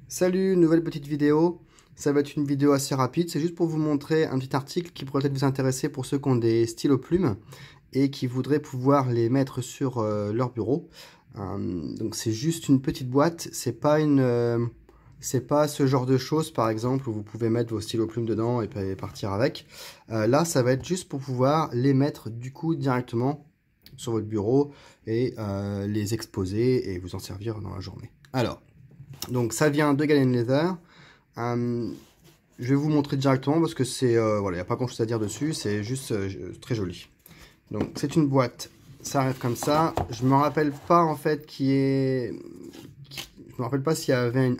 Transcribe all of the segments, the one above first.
Salut, nouvelle petite vidéo. Ça va être une vidéo assez rapide. C'est juste pour vous montrer un petit article qui pourrait peut-être vous intéresser pour ceux qui ont des stylos plumes et qui voudraient pouvoir les mettre sur leur bureau. Donc c'est juste une petite boîte. C'est pas ce genre de choses par exemple où vous pouvez mettre vos stylos plumes dedans et partir avec. Là, ça va être juste pour pouvoir les mettre du coup directement sur votre bureau et les exposer et vous en servir dans la journée. Alors. Donc ça vient de Galen Leather. Je vais vous montrer directement parce que c'est voilà, il n'y a pas grand chose à dire dessus, c'est juste très joli. Donc c'est une boîte, ça arrive comme ça. Je me rappelle pas en fait je me rappelle pas s'il y avait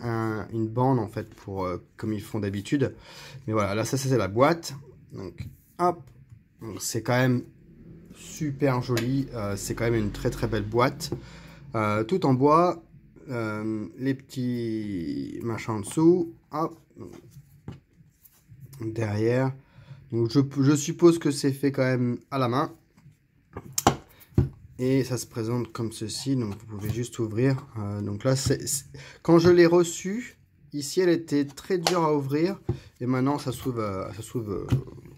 une bande en fait pour comme ils font d'habitude. Mais voilà, là ça c'est la boîte. Donc hop, c'est quand même super joli. C'est quand même une très très belle boîte, tout en bois. Les petits machins en dessous, hop, derrière. Donc je suppose que c'est fait quand même à la main. Et ça se présente comme ceci, donc vous pouvez juste ouvrir. Donc là, quand je l'ai reçue, ici elle était très dure à ouvrir. Et maintenant ça s'ouvre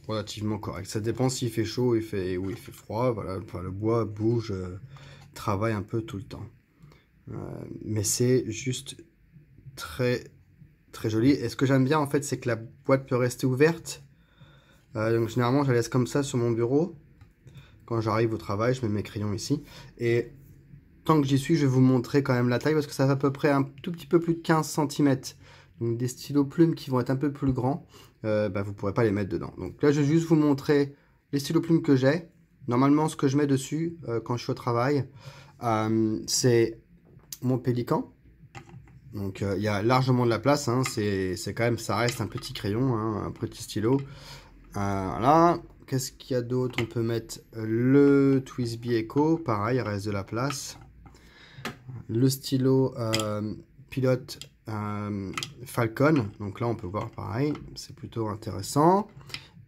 relativement correct. Ça dépend s'il fait chaud ou il fait froid. Voilà, enfin, le bois bouge, travaille un peu tout le temps. Mais c'est juste très très joli. Et ce que j'aime bien en fait, c'est que la boîte peut rester ouverte. Donc généralement, je la laisse comme ça sur mon bureau. Quand j'arrive au travail, je mets mes crayons ici. Et tant que j'y suis, je vais vous montrer quand même la taille parce que ça fait à peu près un tout petit peu plus de 15 cm. Donc des stylos plumes qui vont être un peu plus grands, vous ne pourrez pas les mettre dedans. Donc là, je vais juste vous montrer les stylos plumes que j'ai. Normalement, ce que je mets dessus quand je suis au travail, c'est mon Pélican. Donc il y a largement de la place, hein. C'est quand même, ça reste un petit crayon, hein, un petit stylo. Voilà. Qu'est-ce qu'il y a d'autre? On peut mettre le TWSBI Echo, pareil, il reste de la place. Le stylo pilote Falcon, donc là on peut voir pareil, c'est plutôt intéressant.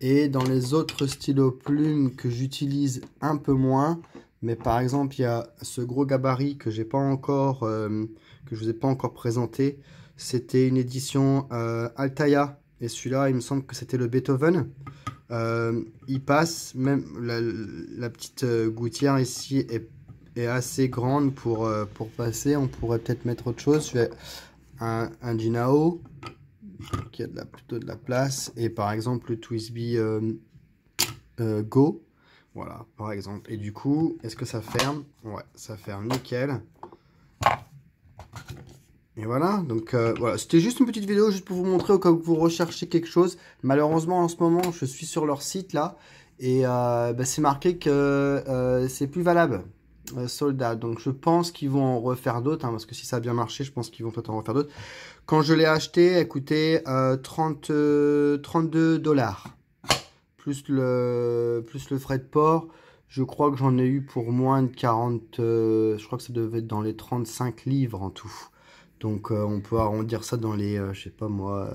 Et dans les autres stylos plumes que j'utilise un peu moins, mais par exemple il y a ce gros gabarit que j'ai pas encore, que je vous ai pas encore présenté. C'était une édition Altaïa et celui-là il me semble que c'était le Beethoven. Il passe, même la petite gouttière ici est assez grande pour passer. On pourrait peut-être mettre autre chose. Je vais un Jinao qui a plutôt de la place. Et par exemple le TWSBI Go. Voilà, par exemple. Et du coup, est-ce que ça ferme? Ouais, ça ferme nickel. Et voilà, donc voilà, c'était juste une petite vidéo juste pour vous montrer au cas où vous recherchez quelque chose. Malheureusement, en ce moment, je suis sur leur site là et c'est marqué que c'est plus valable, sold out. Donc je pense qu'ils vont en refaire d'autres, hein, parce que si ça a bien marché, je pense qu'ils vont peut-être en refaire d'autres. Quand je l'ai acheté, elle coûtait 32 $, plus le frais de port. Je crois que j'en ai eu pour moins de 40, je crois que ça devait être dans les 35 livres en tout. Donc on peut arrondir ça dans les, je sais pas moi,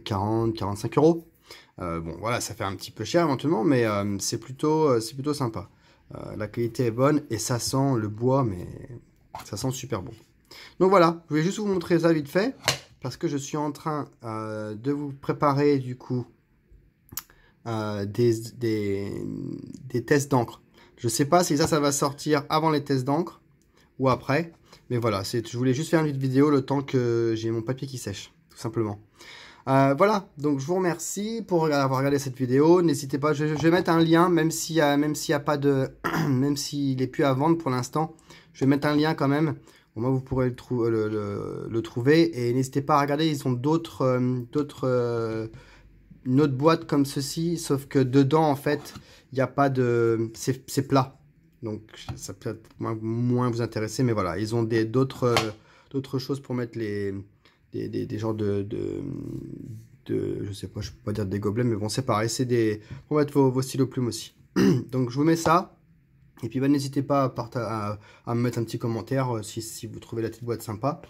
40-45 euros. Bon voilà, ça fait un petit peu cher éventuellement, mais c'est plutôt sympa. La qualité est bonne et ça sent le bois, mais ça sent super bon. Donc voilà, je voulais juste vous montrer ça vite fait, parce que je suis en train de vous préparer du coup des tests d'encre. Je sais pas si ça va sortir avant les tests d'encre ou après. Mais voilà, je voulais juste faire une petite vidéo le temps que j'ai mon papier qui sèche, tout simplement. Voilà, donc je vous remercie pour avoir regardé cette vidéo. N'hésitez pas, je vais mettre un lien, même s'il y a pas de, même s'il est plus à vendre pour l'instant, je vais mettre un lien quand même. Au moins vous pourrez le trouver. Et n'hésitez pas à regarder, ils ont une autre boîte comme ceci, sauf que dedans en fait, il n'y a pas de, c'est plat. Donc ça peut être moins vous intéresser, mais voilà, ils ont d'autres choses pour mettre des genres je sais pas, je peux pas dire des gobelets, mais bon c'est pareil, c'est pour mettre vos stylos plumes aussi. Donc je vous mets ça, et puis n'hésitez pas à me mettre un petit commentaire si vous trouvez la petite boîte sympa.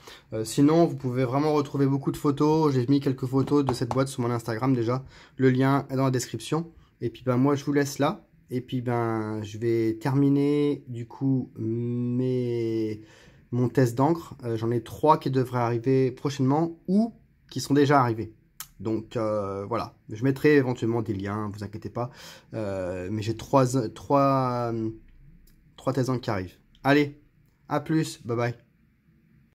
Sinon vous pouvez vraiment retrouver beaucoup de photos, j'ai mis quelques photos de cette boîte sur mon Instagram déjà, le lien est dans la description. Et puis moi je vous laisse là. Et puis je vais terminer du coup mon test d'encre. J'en ai 3 qui devraient arriver prochainement ou qui sont déjà arrivés. Donc voilà, je mettrai éventuellement des liens, vous inquiétez pas. Mais j'ai 3 tests d'encre qui arrivent. Allez, à plus, bye bye.